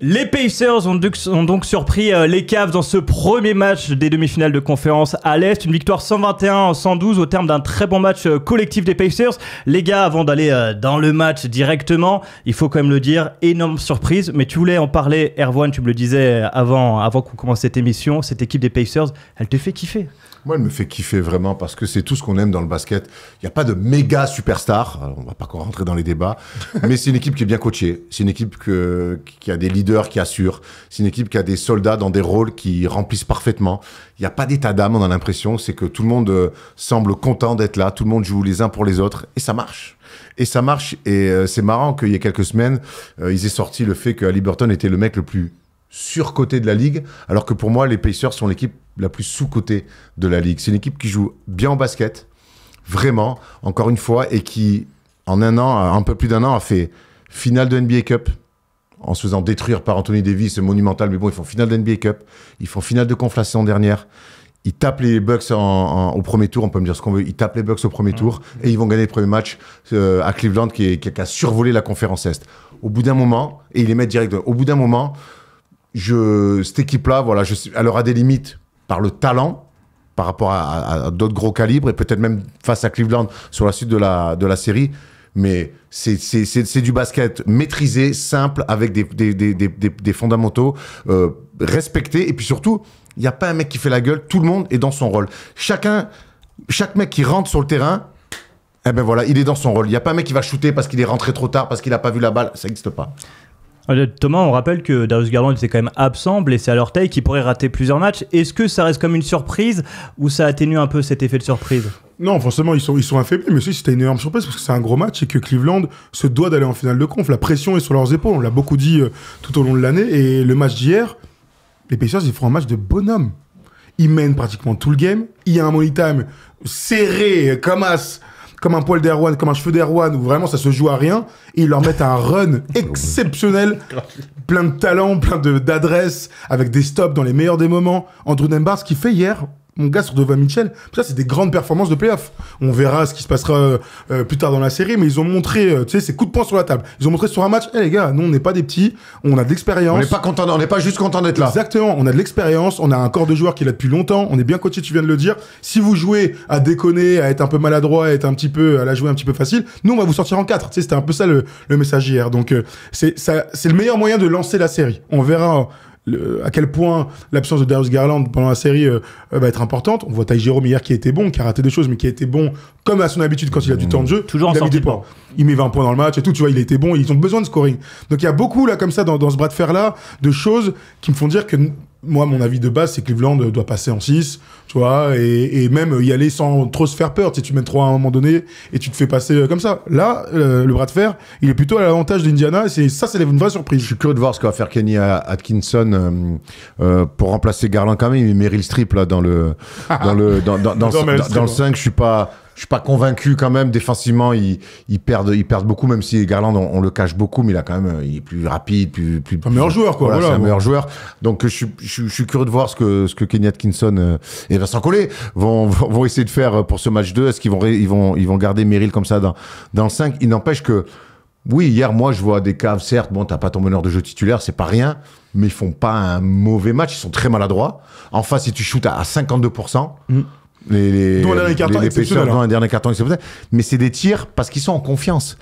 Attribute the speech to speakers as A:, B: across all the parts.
A: Les Pacers ont donc surpris les Cavs dans ce premier match des demi-finales de conférence à l'Est. Une victoire 121-112 au terme d'un très bon match collectif des Pacers. Les gars, avant d'aller dans le match directement, il faut quand même le dire, énorme surprise. Mais tu voulais en parler, Erwan, tu me le disais avant qu'on commence cette émission. Cette équipe des Pacers, elle te fait kiffer.
B: Moi, elle me fait kiffer vraiment parce que c'est tout ce qu'on aime dans le basket. Il n'y a pas de méga superstar. Alors, on ne va pas rentrer dans les débats. Mais c'est une équipe qui est bien coachée. C'est une équipe qui a des leaders qui assurent. C'est une équipe qui a des soldats dans des rôles qui remplissent parfaitement. Il n'y a pas d'état d'âme, on a l'impression. C'est que tout le monde semble content d'être là. Tout le monde joue les uns pour les autres. Et ça marche. Et ça marche. Et c'est marrant qu'il y ait quelques semaines, ils aient sorti le fait que Haliburton était le mec le plus surcoté de la ligue, alors que pour moi, les Pacers sont l'équipe la plus sous-cotée de la ligue. C'est une équipe qui joue bien au basket, vraiment, encore une fois, et qui, en un peu plus d'un an, a fait finale de NBA Cup, en se faisant détruire par Anthony Davis, c'est monumental, mais bon, ils font finale de NBA Cup, ils font finale de conf la saison dernière, ils tapent les Bucks au premier tour, on peut me dire ce qu'on veut, ils tapent les Bucks au premier tour, et ils vont gagner le premier match à Cleveland, qui a survolé la conférence Est. Au bout d'un moment, et ils les mettent direct, au bout d'un moment, cette équipe-là, voilà, elle aura des limites par le talent, par rapport à d'autres gros calibres, et peut-être même face à Cleveland sur la suite de la série. Mais c'est du basket maîtrisé, simple, avec des fondamentaux respectés. Et puis surtout, il n'y a pas un mec qui fait la gueule, tout le monde est dans son rôle. Chaque mec qui rentre sur le terrain, eh ben voilà, il est dans son rôle. Il n'y a pas un mec qui va shooter parce qu'il est rentré trop tard, parce qu'il n'a pas vu la balle. Ça n'existe pas.
A: Thomas, on rappelle que Darius Garland était quand même absent, blessé à l'orteil, qui pourrait rater plusieurs matchs. Est-ce que ça reste comme une surprise ou ça atténue un peu cet effet de surprise?
C: Non, forcément, ils sont affaiblis, mais aussi c'était une énorme surprise parce que c'est un gros match et que Cleveland se doit d'aller en finale de conf. La pression est sur leurs épaules, on l'a beaucoup dit tout au long de l'année. Et le match d'hier, les Pacers, ils font un match de bonhomme. Ils mènent pratiquement tout le game. Il y a un money time serré comme un poil d'Erwan, comme un cheveu d'Erwan, où vraiment ça se joue à rien, et ils leur mettent un run exceptionnel, plein de talent, plein d'adresse, avec des stops dans les meilleurs des moments. Andrew Nembhard, ce qu'il fait hier, mon gars, sur Donovan Mitchell, ça c'est des grandes performances de play-off. On verra ce qui se passera plus tard dans la série, mais ils ont montré, tu sais, ces coups de poing sur la table. Ils ont montré sur un match, les gars, nous on n'est pas des petits, on a de l'expérience.
B: On n'est pas juste content d'être là.
C: Exactement, on a de l'expérience, on a un corps de joueur qui est là depuis longtemps, on est bien coaché, tu viens de le dire. Si vous jouez à déconner, à être un peu maladroit, à la jouer un petit peu facile, nous on va vous sortir en 4. Tu sais, c'était un peu ça le message hier. Donc c'est le meilleur moyen de lancer la série. On verra à quel point l'absence de Darius Garland pendant la série va être importante. On voit Ty Jerome hier qui a été bon, qui a raté des choses, mais qui a été bon comme à son habitude quand il a du temps de jeu.
A: Toujours en sortie de banc.
C: Il met 20 points dans le match et tout, tu vois, il a été bon, ils ont besoin de scoring. Donc il y a beaucoup là comme ça dans ce bras de fer là de choses qui me font dire que moi, mon avis de base, c'est que Cleveland doit passer en 6, tu vois, et même y aller sans trop se faire peur. Tu sais, tu mènes 3 à un moment donné et tu te fais passer comme ça. Là, le bras de fer, il est plutôt à l'avantage d'Indiana et c'est une vraie surprise.
B: Je suis curieux de voir ce que va faire Kenny Atkinson pour remplacer Garland quand même. Il met Meryl Streep là dans le 5. Je suis pas convaincu quand même. Défensivement, ils perdent beaucoup, même si Garland, on le cache beaucoup, mais il est plus rapide, plus
C: un meilleur joueur, quoi.
B: Voilà, c'est un meilleur joueur. Donc, je suis curieux de voir ce que Kenny Atkinson et Vincent Collet vont essayer de faire pour ce match 2. Est-ce qu'ils vont garder Meryl comme ça dans le 5? Il n'empêche que, oui, hier, moi, je vois des Cavs, certes, bon, t'as pas ton meneur de jeu titulaire, c'est pas rien, mais ils font pas un mauvais match, ils sont très maladroits. En face, si tu shootes à 52%, les Pacers dans un dernier carton exceptionnel, mais c'est des tirs parce qu'ils sont en confiance.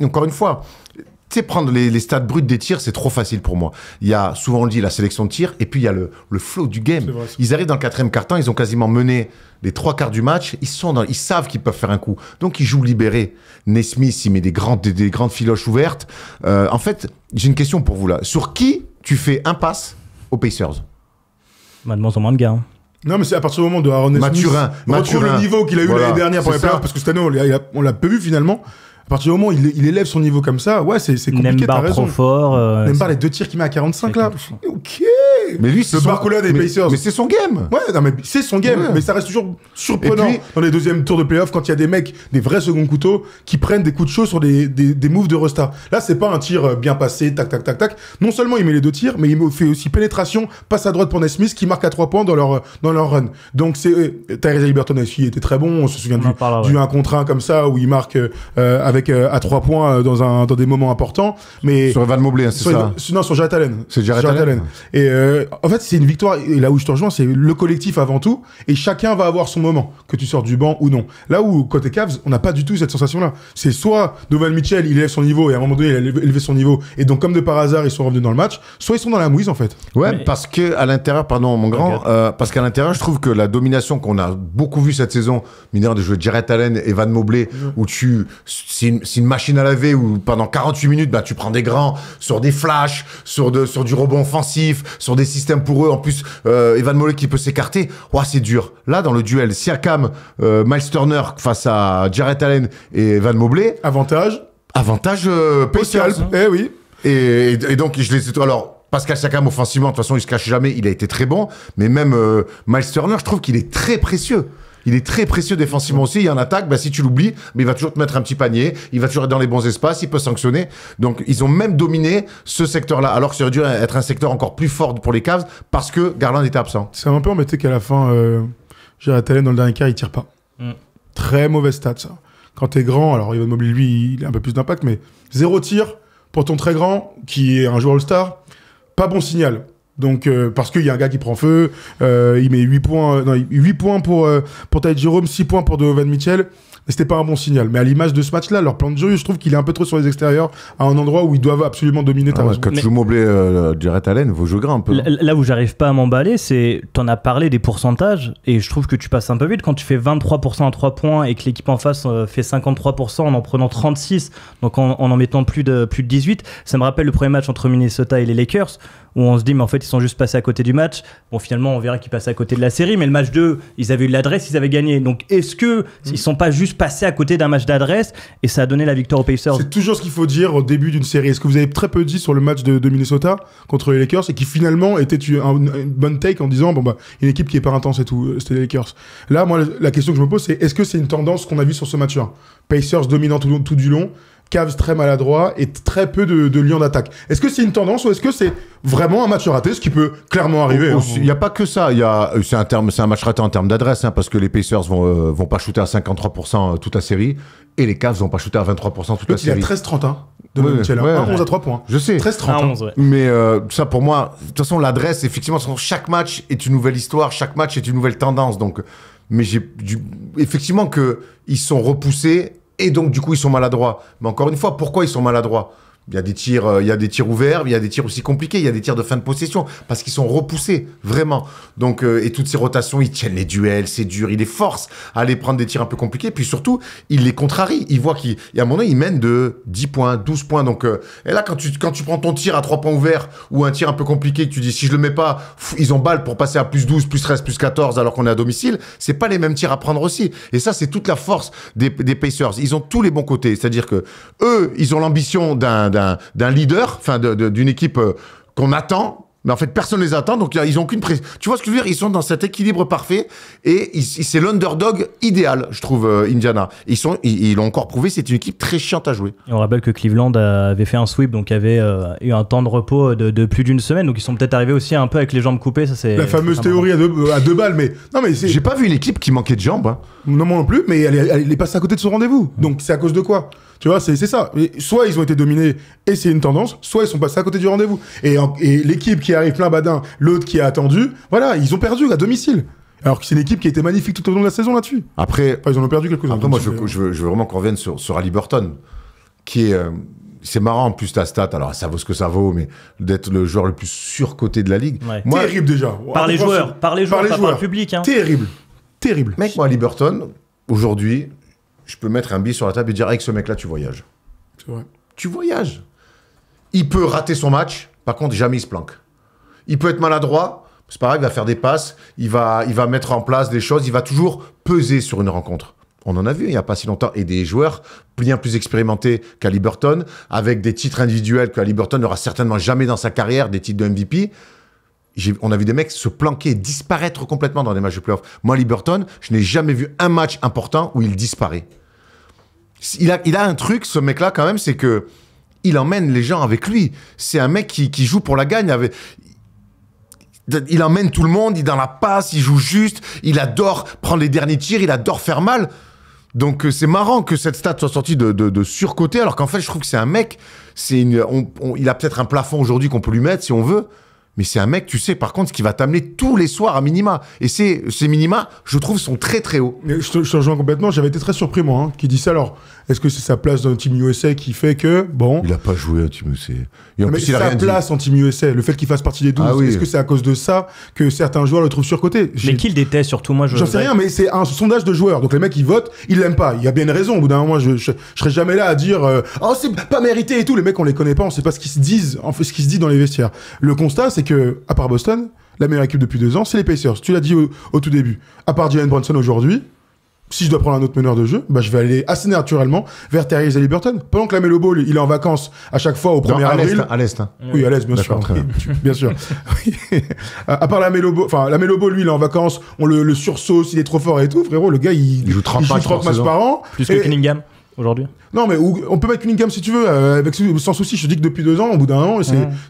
B: Encore une fois, tu sais, prendre les stats bruts des tirs, c'est trop facile pour moi. Il y a, souvent on le dit, la sélection de tirs, et puis il y a le flow du game.
C: Vrai,
B: ils arrivent dans le 4e quart-temps, ils ont quasiment mené les 3 quarts du match, ils savent qu'ils peuvent faire un coup. Donc ils jouent libérés. Nesmith, il met des grandes filoches ouvertes. En fait, j'ai une question pour vous là. Sur qui tu fais impasse aux Pacers?
A: De moins en moins de gars. Hein.
C: Non, mais c'est à partir du moment de Aaron Nesmith. Retrouve le niveau qu'il a eu l'année dernière pour les playoffs, parce que cette année, on l'a peu vu finalement. À partir du moment où il élève son niveau comme ça, ouais, c'est compliqué, t'as raison.
A: Trop fort.
C: Nembhard, les 2 tirs qu'il met à 45 là. Ok,
B: Mais lui,
C: le Barcola des Pacers.
B: Mais c'est son game.
C: Ouais, non, mais c'est son game,
B: Ouais.
C: mais ça reste toujours surprenant
B: Et puis-
C: dans les deuxièmes tours de playoff quand il y a des mecs, des vrais seconds couteaux, qui prennent des coups de chaud sur des moves de Resta. Là, c'est pas un tir bien passé, tac, tac, tac, tac. Non seulement il met les 2 tirs, mais il fait aussi pénétration, passe à droite pour Nesmith, qui marque à 3 points dans leur run. Donc, Tyrese Haliburton aussi était très bon. On se souvient
A: On en parlera,
C: du
A: ouais.
C: 1 contre 1 comme ça, où il marque à 3 points dans des moments importants. Mais
B: Sur Evan Mobley, hein, c'est ça.
C: non, sur Jarrett Allen.
B: C'est Jarrett Allen.
C: Et en fait, c'est une victoire. Et là où je te rejoins, c'est le collectif avant tout. Et chacun va avoir son moment, que tu sors du banc ou non. Là où, côté Cavs, on n'a pas du tout cette sensation-là. C'est soit Donovan Mitchell, il élève son niveau, et à un moment donné, il a élevé son niveau. Et donc, comme de par hasard, ils sont revenus dans le match. Soit ils sont dans la mouise, en fait.
B: Ouais,
A: Mais-
B: parce que à l'intérieur, pardon mon grand, parce qu'à l'intérieur, je trouve que la domination qu'on a beaucoup vue cette saison, mineur de jouer Jarrett Allen et Evan Mobley, où c'est une machine à laver, où pendant 48 minutes, bah, tu prends des grands sur des flashs, sur du rebond offensif, sur des systèmes pour eux. En plus, Evan Mobley qui peut s'écarter, ouah, c'est dur. Là, dans le duel, Siakam, Miles Turner face à Jarrett Allen et Evan Mobley,
C: Avantage.
B: avantage
C: Au
B: Pacers.
C: scalp. Eh oui.
B: Et donc, je les ai... Alors, Pascal Siakam, offensivement, de toute façon, il se cache jamais, il a été très bon. Mais même Miles Turner, je trouve qu'il est très précieux. Il est très précieux défensivement aussi. Il y a un attaque, bah, si tu l'oublies, mais il va toujours te mettre un petit panier. Il va toujours être dans les bons espaces, il peut sanctionner. Donc, ils ont même dominé ce secteur-là. Alors que ça aurait dû être un secteur encore plus fort pour les Cavs parce que Garland était absent.
C: C'est un peu embêté qu'à la fin, Jarrett Allen, dans le dernier quart, il tire pas.
A: Mm.
C: Très mauvaise stat, ça. Quand t'es grand, alors Evan Mobley, lui, il a un peu plus d'impact, mais 0 tir pour ton très grand, qui est un joueur All-Star, pas bon signal. Donc, parce qu'il y a un gars qui prend feu, il met 8 points, 8 points pour Ty Jerome, 6 points pour Donovan Mitchell. Et c'était pas un bon signal. Mais à l'image de ce match-là, leur plan de jeu, je trouve qu'il est un peu trop sur les extérieurs, à un endroit où ils doivent absolument dominer.
B: Ah ouais,
C: raison.
B: quand tu
A: Mais-
B: joues Mobley, Jarrett Allen, vous jouez grand un peu.
A: Là où j'arrive pas à m'emballer, c'est t'en as parlé des pourcentages et je trouve que tu passes un peu vite quand tu fais 23% à 3 points et que l'équipe en face fait 53% en prenant 36, donc en mettant plus de 18. Ça me rappelle le premier match entre Minnesota et les Lakers où on se dit mais en fait ils sont juste passés à côté du match. Bon finalement on verra qu'ils passent à côté de la série, mais le match 2 ils avaient eu l'adresse, ils avaient gagné. Donc est-ce que ils sont pas juste passés à côté d'un match d'adresse et ça a donné la victoire aux Pacers?
C: C'est toujours ce qu'il faut dire au début d'une série. Est-ce que vous avez très peu dit sur le match de Minnesota contre les Lakers et qui finalement était une bonne take en disant bon bah une équipe qui est pas intense et tout, c'était les Lakers. Là moi la question que je me pose c'est est-ce que c'est une tendance qu'on a vue sur ce match-là? Pacers dominant tout du long, Cavs très maladroit et très peu de lions d'attaque. Est-ce que c'est une tendance ou est-ce que c'est vraiment un match raté, ce qui peut clairement arriver hein.
B: Il n'y a pas que ça. C'est un match raté en termes d'adresse, hein, parce que les Pacers vont pas shooter à 53% toute la série, et les Cavs vont pas shooter à 23% toute la
C: L'autre, il a
B: série.
C: 13-30 hein, de
B: Ouais,
C: Mitchell,
B: ouais,
C: 11 à 3 points.
B: Je sais.
C: 13-30
A: À
C: hein.
A: 11, ouais.
B: Mais ça, pour moi, de toute façon, l'adresse, effectivement, chaque match est une nouvelle histoire, chaque match est une nouvelle tendance. Donc, mais effectivement que ils sont repoussés et donc du coup ils sont maladroits. Mais encore une fois, pourquoi ils sont maladroits? Il y a des tirs ouverts, il y a des tirs aussi compliqués, il y a des tirs de fin de possession parce qu'ils sont repoussés vraiment. Donc et toutes ces rotations, ils tiennent les duels, c'est dur, ils les forcent à aller prendre des tirs un peu compliqués, puis surtout ils les contrarient. Ils voient qu'il y a un moment donné, ils mènent de 10 points, 12 points. Donc et là quand tu prends ton tir à 3 points ouverts ou un tir un peu compliqué, tu dis si je le mets pas, ils ont balle pour passer à plus 12, plus 13, plus 14 alors qu'on est à domicile, c'est pas les mêmes tirs à prendre aussi. Et ça c'est toute la force des Pacers. Ils ont tous les bons côtés, c'est-à-dire que eux, ils ont l'ambition d'un leader, enfin d'une équipe qu'on attend, mais en fait personne les attend, donc ils ont qu'une pression. Tu vois ce que je veux dire? Ils sont dans cet équilibre parfait et c'est l'underdog idéal, je trouve, Indiana. Ils l'ont encore prouvé, c'est une équipe très chiante à jouer.
A: Et on rappelle que Cleveland avait fait un sweep, donc avait eu un temps de repos de plus d'une semaine, donc ils sont peut-être arrivés aussi un peu avec les jambes coupées. Ça, c'est
C: La fameuse
A: c'est
C: théorie à deux balles, mais non mais c'est
B: J'ai pas vu une équipe qui manquait de jambes. Hein.
C: non moi non plus, mais elle est passée à côté de son rendez-vous. Donc c'est à cause de quoi? Tu vois, c'est ça. Et soit ils ont été dominés et c'est une tendance, soit ils sont passés à côté du rendez-vous. Et l'équipe qui arrive plein badin, l'autre qui a attendu, voilà, ils ont perdu à domicile. Alors que c'est une équipe qui a été magnifique tout au long de la saison là-dessus.
B: Après,
C: Enfin, ils en ont perdu quelques-uns.
B: moi, je veux vraiment qu'on revienne sur Haliburton, qui est... c'est marrant en plus ta stat, alors ça vaut ce que ça vaut, mais d'être le joueur le plus surcoté de la ligue.
A: Ouais.
B: Moi,
C: Terrible déjà.
A: Par les joueurs, pas par le public. Hein.
C: Terrible. Terrible.
B: mec, moi, Haliburton, aujourd'hui, je peux mettre un billet sur la table et dire avec ce mec-là, tu voyages.
C: C'est vrai.
B: Tu voyages. Il peut rater son match, par contre, jamais il se planque. Il peut être maladroit, c'est pas grave, il va faire des passes, il va mettre en place des choses, il va toujours peser sur une rencontre. On en a vu il n'y a pas si longtemps, et des joueurs bien plus expérimentés qu'Haliburton, avec des titres individuels qu'Haliburton n'aura certainement jamais dans sa carrière, des titres de MVP. on a vu des mecs se planquer, disparaître complètement dans des matchs de playoff. Moi, Liberton, je n'ai jamais vu un match important où il disparaît. Il a un truc, ce mec-là, quand même, c'est que il emmène les gens avec lui. C'est un mec qui joue pour la gagne. Il emmène tout le monde, il est dans la passe, il joue juste, il adore prendre les derniers tirs, il adore faire mal. Donc c'est marrant que cette stat soit sortie de surcoté, alors qu'en fait, je trouve que c'est un mec, il a peut-être un plafond aujourd'hui qu'on peut lui mettre si on veut, mais c'est un mec, tu sais, par contre, qui va t'amener tous les soirs à minima. Et ces minima, je trouve, sont très très hauts.
C: Mais je te rejoins complètement. J'avais été très surpris, moi, qui dit ça. Alors, est-ce que c'est sa place dans le Team USA qui fait que, bon...
B: Il a pas joué à Team USA. Et en
C: mais
B: plus, il a
C: sa
B: rien
C: place en Team USA, le fait qu'il fasse partie des 12,
B: oui.
C: Est-ce que c'est à cause de ça que certains joueurs le trouvent surcoté?
A: Mais qui le déteste, surtout? Moi,
C: J'en sais rien, mais c'est un sondage de joueurs. Donc les mecs, ils votent, ils l'aiment pas. Il y a bien une raison. Au bout d'un moment, je serais jamais là à dire oh, c'est pas mérité et tout. Les mecs, on les connaît pas, on sait pas ce qu'ils se disent, en fait, ce qui se dit dans les vestiaires. Le constat, c'est que, à part Boston, la meilleure équipe depuis 2 ans, c'est les Pacers. Tu l'as dit au tout début. À part Jalen Brunson aujourd'hui, si je dois prendre un autre meneur de jeu, bah je vais aller assez naturellement vers Tyrese Haliburton. Pendant que la Melo Ball, il est en vacances à chaque fois au 1er avril.
B: À l'Est. Hein.
C: Oui, à l'Est, bien sûr. Bien sûr. À part la Melo Ball, lui, il est en vacances, on le sursauce, il est trop fort et tout. Frérot, le gars, il joue 30 matchs par an.
A: Plus que Cunningham aujourd'hui.
C: Non, mais on peut mettre Cunningham si tu veux, sans souci. Je te dis que depuis 2 ans, au bout d'un an,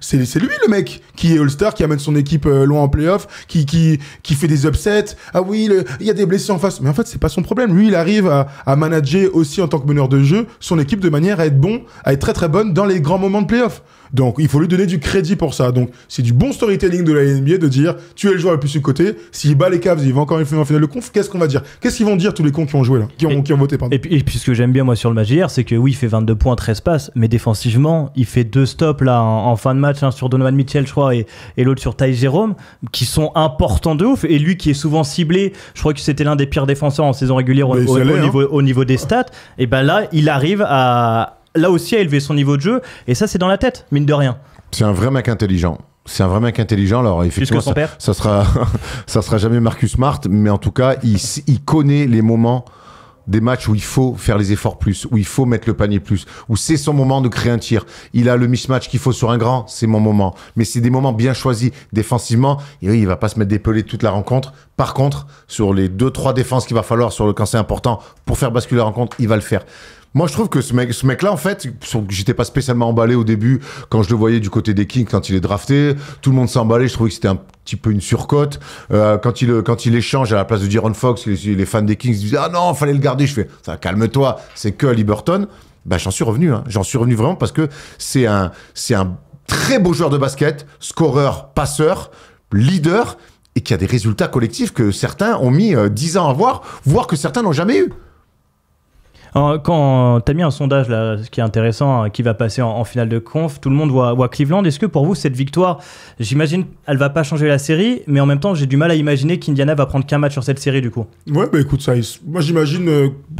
C: c'est lui le mec qui est All-Star, qui amène son équipe loin en playoff, qui fait des upsets. Ah oui, il y a des blessés en face. Mais en fait, c'est pas son problème. Lui, il arrive à manager aussi en tant que meneur de jeu son équipe de manière à être très très bonne dans les grands moments de playoff. Donc, il faut lui donner du crédit pour ça. Donc, c'est du bon storytelling de la NBA de dire, tu es le joueur le plus sous-coté. S'il bat les Cavs, il va encore en finale de conf. Qu'est-ce qu'on va dire? Qu'est-ce qu'ils vont dire tous les cons qui ont joué là, qui ont voté, pardon.
A: Et puis, ce que j'aime bien moi sur le match hier, c'est que oui, il fait 22 points, 13 passes, mais défensivement, il fait 2 stops là en fin de match, sur Donovan Mitchell, je crois, et l'autre sur Ty Jerome, qui sont importants de ouf. Et lui, qui est souvent ciblé, je crois que c'était l'un des pires défenseurs en saison régulière au niveau des stats. Et ben là, il arrive là aussi à élever son niveau de jeu, et ça, c'est dans la tête, mine de rien.
B: C'est un vrai mec intelligent. Alors effectivement, ça sera jamais Marcus Smart, mais en tout cas, il connaît les moments des matchs où il faut faire les efforts plus, où il faut mettre le panier plus, où c'est son moment de créer un tir. Il a le mismatch qu'il faut sur un grand, c'est mon moment. Mais c'est des moments bien choisis défensivement. Et oui, il va pas se mettre des pelés toute la rencontre. Par contre, sur les 2-3 défenses qu'il va falloir quand c'est important pour faire basculer la rencontre, il va le faire. Moi, je trouve que ce mec-là, en fait, j'étais pas spécialement emballé au début quand je le voyais du côté des Kings quand il est drafté. Tout le monde s'emballait. Je trouvais que c'était un petit peu une surcote. Quand il échange à la place de De'Aaron Fox, les fans des Kings disaient ah non, fallait le garder. Je fais ça, calme-toi. C'est que Haliburton. Bah, j'en suis revenu. J'en suis revenu vraiment parce que c'est un très beau joueur de basket, scoreur, passeur, leader, et qui a des résultats collectifs que certains ont mis 10 ans à voir, voire que certains n'ont jamais eu.
A: Quand tu as mis un sondage, là, ce qui est intéressant, qui va passer en finale de conf, tout le monde voit Cleveland. Est-ce que pour vous, cette victoire, j'imagine, elle va pas changer la série, mais en même temps, j'ai du mal à imaginer qu'Indiana va prendre qu'un match sur cette série, du coup.
C: Ouais, bah écoute, moi j'imagine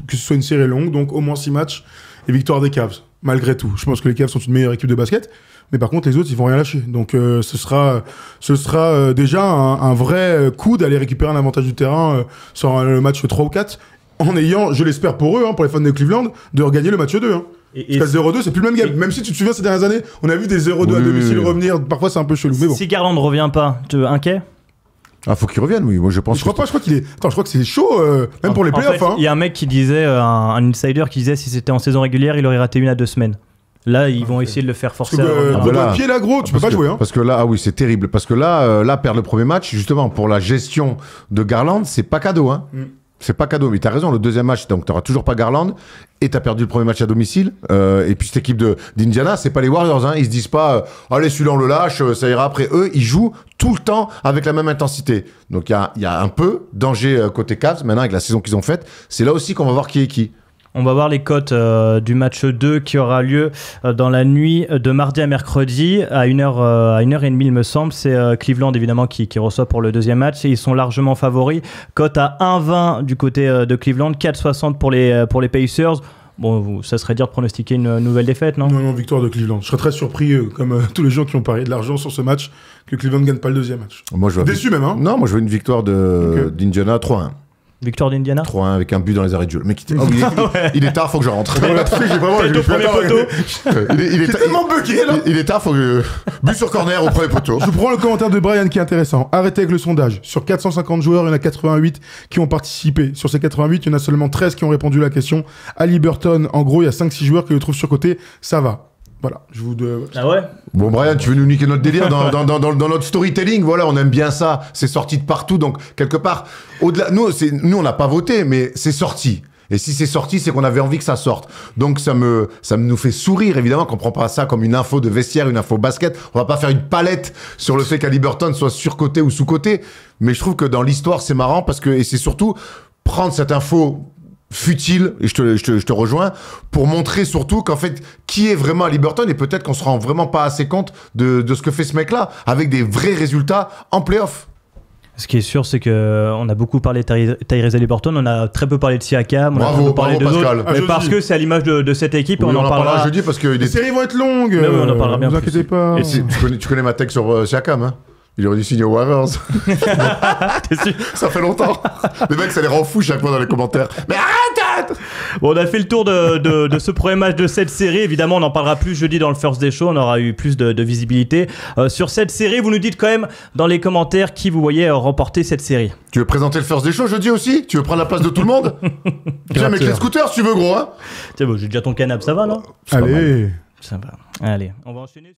C: que ce soit une série longue, donc au moins 6 matchs, et victoire des Cavs, malgré tout. Je pense que les Cavs sont une meilleure équipe de basket, mais par contre, les autres, ils vont rien lâcher. Donc ce sera déjà un vrai coup d'aller récupérer un avantage du terrain sur le match 3 ou 4, en ayant, je l'espère pour eux, pour les fans de Cleveland, de regagner le match 2. Parce que 0-2, c'est plus le même game. Même si tu te souviens, ces dernières années, on a vu des 0-2 à domicile revenir. Parfois, c'est un peu chelou. Mais bon.
A: Si Garland ne revient pas, tu es inquiet?
B: Faut qu'il revienne, oui. Moi, je pense.
C: Je crois qu'il est. Attends, je crois que c'est chaud, même pour les playoffs.
A: Il y a un mec qui disait, un insider qui disait, si c'était en saison régulière, il aurait raté 1 à 2 semaines. Là, ils vont essayer de le faire forcer.
C: Le pied là, gros, tu peux pas jouer.
B: Parce que là, oui, c'est terrible. Parce que là, perdre le premier match, justement, pour la gestion de Garland, c'est pas cadeau. C'est pas cadeau, mais t'as raison, le deuxième match, donc t'auras toujours pas Garland, et t'as perdu le premier match à domicile, et puis cette équipe d'Indiana, c'est pas les Warriors, ils se disent pas, allez, celui-là on le lâche, ça ira après. Eux, ils jouent tout le temps avec la même intensité. Donc il y a un peu danger côté Cavs, maintenant avec la saison qu'ils ont faite, c'est là aussi qu'on va voir qui est qui.
A: On va voir les cotes du match 2 qui aura lieu dans la nuit de mardi à mercredi à 1h30 il me semble. C'est Cleveland évidemment qui reçoit pour le deuxième match et ils sont largement favoris. Cote à 1,20 du côté de Cleveland, 4,60 pour les Pacers. Bon, ça serait dire de pronostiquer une nouvelle défaite, non?
C: Non, victoire de Cleveland. Je serais très surpris, comme tous les gens qui ont parié de l'argent sur ce match, que Cleveland ne gagne pas le deuxième match.
B: Moi, je vois
C: déçu même,
B: Non, moi je veux une victoire d'Indiana 3-1.
A: Victoire d'Indiana.
B: 3-1 avec un but dans les arrêts de jeu. Le mec, il est tard, faut que je rentre.
C: On l'a fait, j'ai vraiment.
A: Tête au premier poteau.
B: Il est
C: tellement bugué là.
B: Il est tard, faut que but sur corner au premier poteau.
C: Je prends le commentaire de Brian qui est intéressant. Arrêtez avec le sondage. Sur 450 joueurs, il y en a 88 qui ont participé. Sur ces 88, il y en a seulement 13 qui ont répondu à la question. Haliburton, en gros, il y a 5-6 joueurs qui le trouvent surcoté. Ça va. Voilà, je vous...
A: Ah ouais.
B: Bon, Brian, tu veux nous niquer notre délire dans notre storytelling? Voilà, on aime bien ça. C'est sorti de partout, donc quelque part, au-delà, nous, on n'a pas voté, mais c'est sorti. Et si c'est sorti, c'est qu'on avait envie que ça sorte. Donc ça nous fait sourire, évidemment, qu'on prend pas ça comme une info de vestiaire, une info basket. On va pas faire une palette sur le fait qu'Haliburton soit surcoté ou sous-coté. Mais je trouve que dans l'histoire, c'est marrant parce que, et c'est surtout prendre cette info futile, et je te rejoins, pour montrer surtout qu'en fait, qui est vraiment Haliburton, et peut-être qu'on se rend vraiment pas assez compte de ce que fait ce mec-là, avec des vrais résultats en play-off.
A: Ce qui est sûr, c'est qu'on a beaucoup parlé de Tyrese Haliburton, on a très peu parlé de Siakam, on a très peu parlé de d'autres, mais parce que c'est à l'image de cette équipe,
B: Oui,
A: on en parlera
B: jeudi parce que
C: Les séries vont être longues.
A: Mais oui, on en parlera bien
C: Ne vous
A: plus.
C: inquiétez pas.
B: Et tu connais ma tech sur Siakam, hein? Il aurait dû signer aux Warriors.
A: T'es sûr?
B: Ça fait longtemps. Les mecs, ça les rend fous chaque fois dans les commentaires. Mais arrête!
A: Bon, on a fait le tour de ce premier match de cette série. Évidemment, on en parlera plus jeudi dans le First Day Show. On aura eu plus de visibilité sur cette série. Vous nous dites quand même dans les commentaires qui vous voyez remporter cette série.
B: Tu veux présenter le First Day Show jeudi aussi? Tu veux prendre la place de tout le monde? Viens avec les scooters si tu veux, gros, hein?
A: Tiens, bon, j'ai déjà ton canapé, ça va, non?
C: Allez.
A: Ça va. Allez, on va enchaîner.